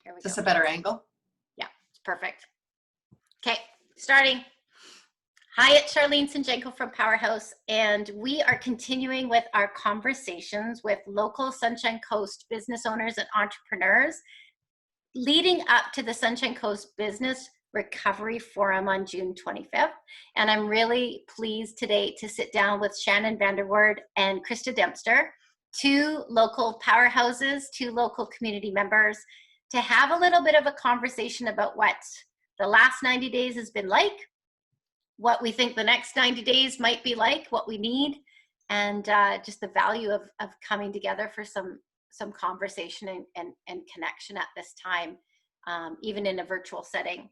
Here we Is this go. a better angle? Yeah, it's perfect. Okay, starting. Hi, it's Charlene Sinjenko from Powerhouse, and we are continuing with our conversations with local Sunshine Coast business owners and entrepreneurs leading up to the Sunshine Coast Business Recovery Forum on June 25th. And I'm really pleased today to sit down with Shannon Vanderwoord and Krista Dempster, two local powerhouses, two local community members, to have a little bit of a conversation about what the last 90 days has been like, what we think the next 90 days might be like, what we need, and just the value of coming together for some conversation and connection at this time, even in a virtual setting.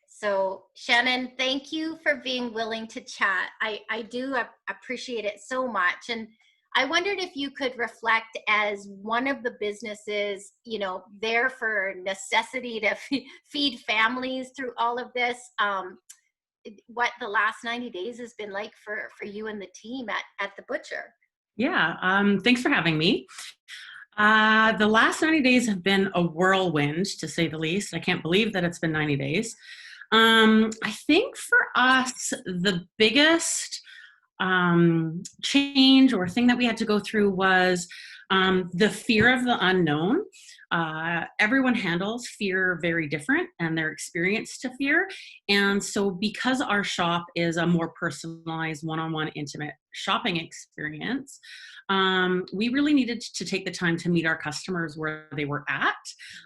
So Shannon, thank you for being willing to chat. I do appreciate it so much. And I wondered if you could reflect as one of the businesses, you know, there for necessity to feed families through all of this, what the last 90 days has been like for you and the team at the Butcher. Yeah, thanks for having me. The last 90 days have been a whirlwind, to say the least. I can't believe that it's been 90 days. I think for us, the biggest change or thing that we had to go through was the fear of the unknown. Everyone handles fear very different and their experience to fear. And so because our shop is a more personalized, one-on-one, intimate shopping experience, we really needed to take the time to meet our customers where they were at.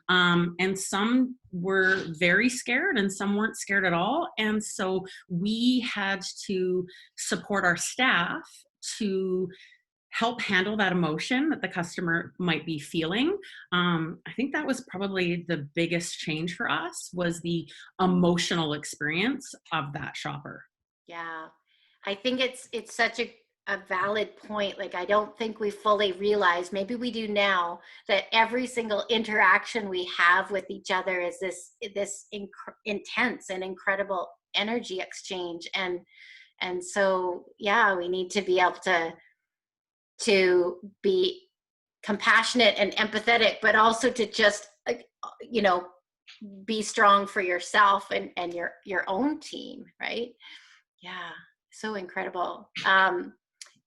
And some were very scared and some weren't scared at all. And so we had to support our staff to help handle that emotion that the customer might be feeling. I think that was probably the biggest change for us, was the emotional experience of that shopper. Yeah, I think it's such a valid point. Like, I don't think we fully realize, maybe we do now, that every single interaction we have with each other is this intense and incredible energy exchange. And so, yeah, we need to be able to be compassionate and empathetic, but also to just, you know, be strong for yourself and your own team, right? Yeah, so incredible.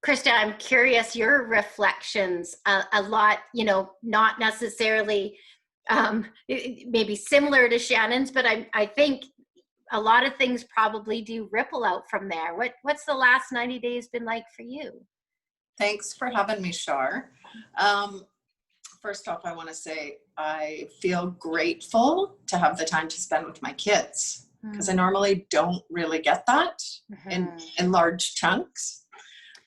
Krista, I'm curious, your reflections, a lot, you know, not necessarily maybe similar to Shannon's, but I think a lot of things probably do ripple out from there. What's the last 90 days been like for you? Thanks for having me, Shar. First off, I want to say I feel grateful to have the time to spend with my kids, because I normally don't really get that in large chunks.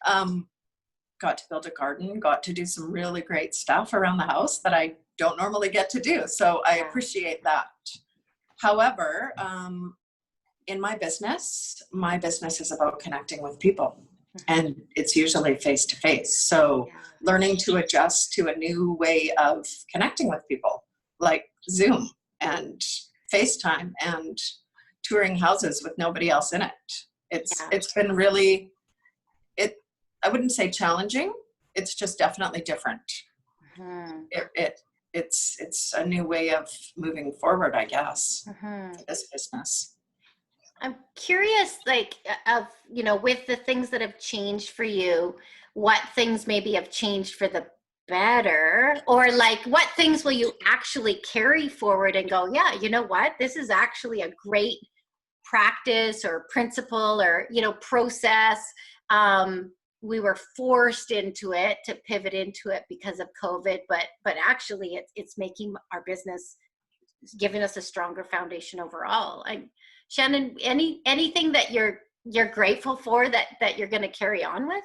Got to build a garden, got to do some really great stuff around the house that I don't normally get to do. So I appreciate that. However, in my business is about connecting with people. And it's usually face-to-face. So learning to adjust to a new way of connecting with people, like Zoom and FaceTime and touring houses with nobody else in it. It's been really, I wouldn't say challenging. It's just definitely different. It's a new way of moving forward, I guess, for this business. I'm curious, like, you know, with the things that have changed for you, what things maybe have changed for the better, or like what things will you actually carry forward and go, yeah, you know what, this is actually a great practice or principle or, you know, process. We were forced into it, to pivot into it because of COVID, but actually it's making our business, giving us a stronger foundation overall. Shannon, anything that you're grateful for that you're going to carry on with?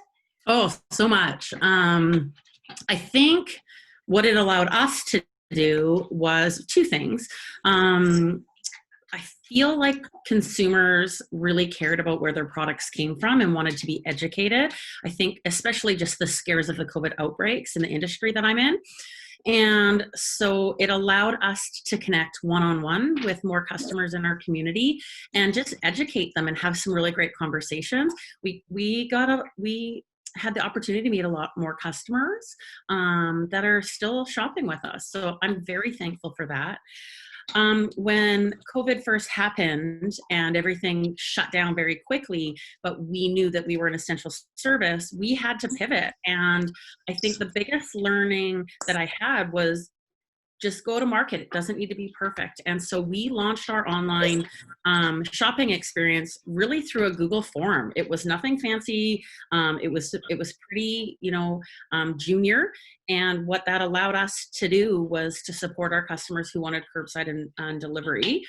Oh, so much. I think what it allowed us to do was two things. I feel like consumers really cared about where their products came from and wanted to be educated. I think especially just the scares of the COVID outbreaks in the industry that I'm in. And so it allowed us to connect one-on-one with more customers in our community and just educate them and have some really great conversations. We had the opportunity to meet a lot more customers that are still shopping with us. So I'm very thankful for that. When COVID first happened and everything shut down very quickly, but we knew that we were an essential service, we had to pivot. And I think the biggest learning that I had was just go to market. It doesn't need to be perfect. And so we launched our online shopping experience really through a Google form. It was nothing fancy. It was pretty, junior. And what that allowed us to do was to support our customers who wanted curbside and delivery,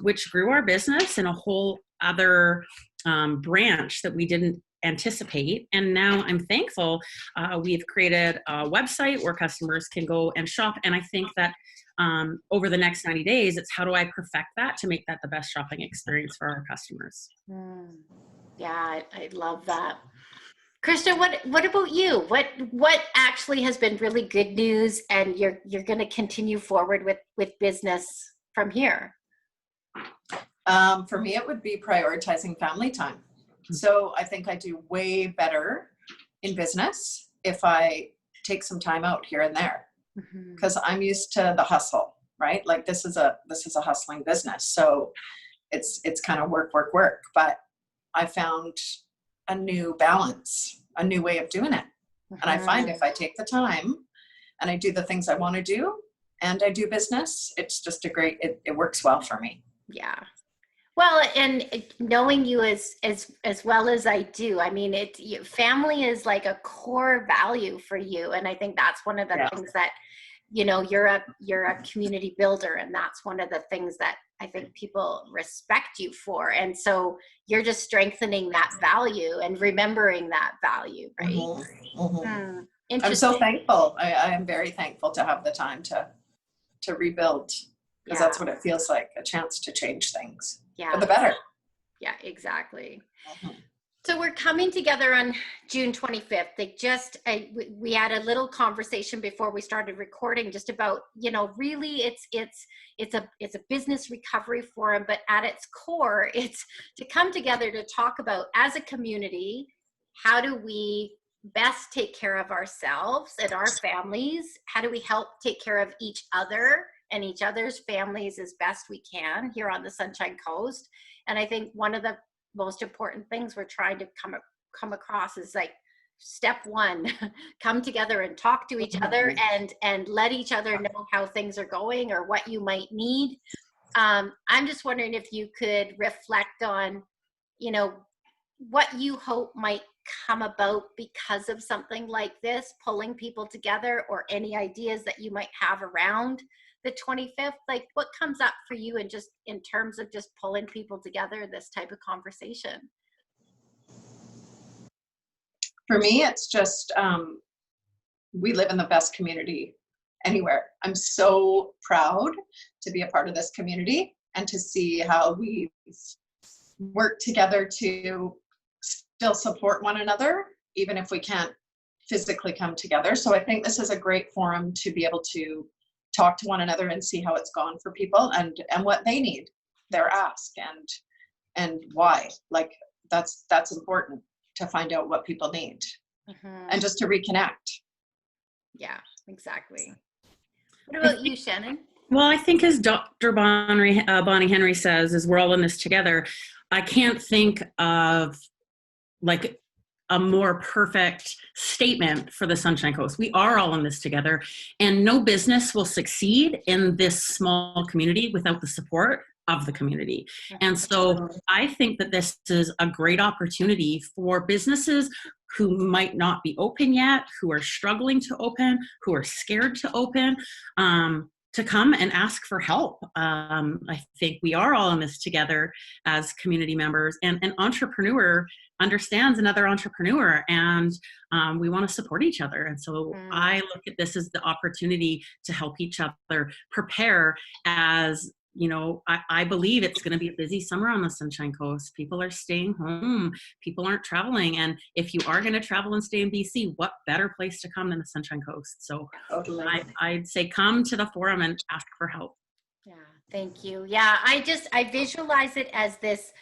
which grew our business in a whole other branch that we didn't anticipate. And now I'm thankful we've created a website where customers can go and shop. And I think that over the next 90 days, it's how do I perfect that to make that the best shopping experience for our customers. Yeah, I love that. Krista, what about you? What actually has been really good news and you're going to continue forward with business from here? For me, it would be prioritizing family time. So I think I do way better in business if I take some time out here and there, because I'm used to the hustle, right? Like this is a hustling business. So it's kind of work. But I found a new balance, a new way of doing it. And I find if I take the time and I do the things I want to do and I do business, it's just it works well for me. Yeah. Well, and knowing you as well as I do, I mean, family is like a core value for you. And I think that's one of the things that, you're a community builder. And that's one of the things that I think people respect you for. And so you're just strengthening that value and remembering that value, right? I'm so thankful. I am very thankful to have the time to rebuild, because that's what it feels like, a chance to change things. For the better. Yeah, exactly. So we're coming together on June 25th. We had a little conversation before we started recording just about, really it's a business recovery forum, but at its core, it's to come together to talk about, as a community, how do we best take care of ourselves and our families? How do we help take care of each other and each other's families as best we can here on the Sunshine Coast? And I think one of the most important things we're trying to come across is like, step one, come together and talk to each other and let each other know how things are going or what you might need. I'm just wondering if you could reflect on, what you hope might come about because of something like this, pulling people together, or any ideas that you might have around the 25th. Like, what comes up for you and just in terms of just pulling people together, this type of conversation? For me, it's just, we live in the best community anywhere. I'm so proud to be a part of this community and to see how we've worked together to still support one another, even if we can't physically come together. So I think this is a great forum to be able to talk to one another and see how it's gone for people and what they need, their ask, and why. Like that's important to find out what people need and just to reconnect. Yeah, exactly. What about you, Shannon? Well, I think as Dr. Bonnie Henry says, is we're all in this together. I can't think of like a more perfect statement for the Sunshine Coast. We are all in this together, and no business will succeed in this small community without the support of the community. And so I think that this is a great opportunity for businesses who might not be open yet, who are struggling to open, who are scared to open, to come and ask for help. I think we are all in this together as community members, and an entrepreneur understands another entrepreneur, and we want to support each other. And so I look at this as the opportunity to help each other prepare. As I believe it's going to be a busy summer on the Sunshine Coast. People are staying home. People aren't traveling. And if you are going to travel and stay in BC, what better place to come than the Sunshine Coast? So totally. I'd say come to the forum and ask for help. Yeah, thank you. Yeah, I visualize it as this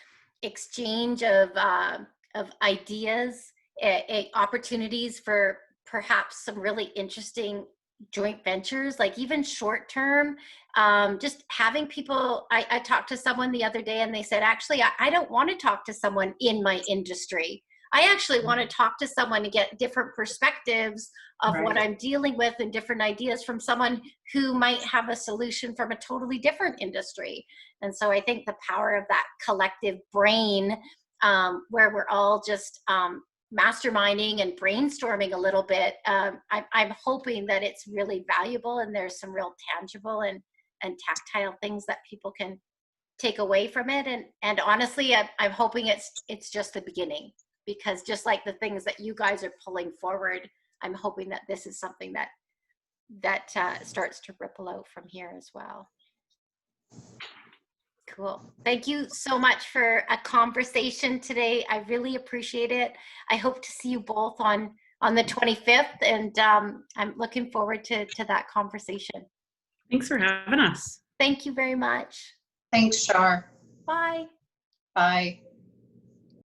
exchange of ideas opportunities for perhaps some really interesting joint ventures, like even short term. Just having people, I talked to someone the other day and they said, actually, I don't want to talk to someone in my industry. I actually want to talk to someone to get different perspectives of what I'm dealing with and different ideas from someone who might have a solution from a totally different industry. And so I think the power of that collective brain, where we're all just masterminding and brainstorming a little bit, I'm hoping that it's really valuable and there's some real tangible and tactile things that people can take away from it. And honestly, I'm hoping it's just the beginning, because just like the things that you guys are pulling forward, I'm hoping that this is something that starts to ripple out from here as well. Cool. Thank you so much for a conversation today. I really appreciate it. I hope to see you both on the 25th, and I'm looking forward to that conversation. Thanks for having us. Thank you very much. Thanks, Shar. Bye. Bye.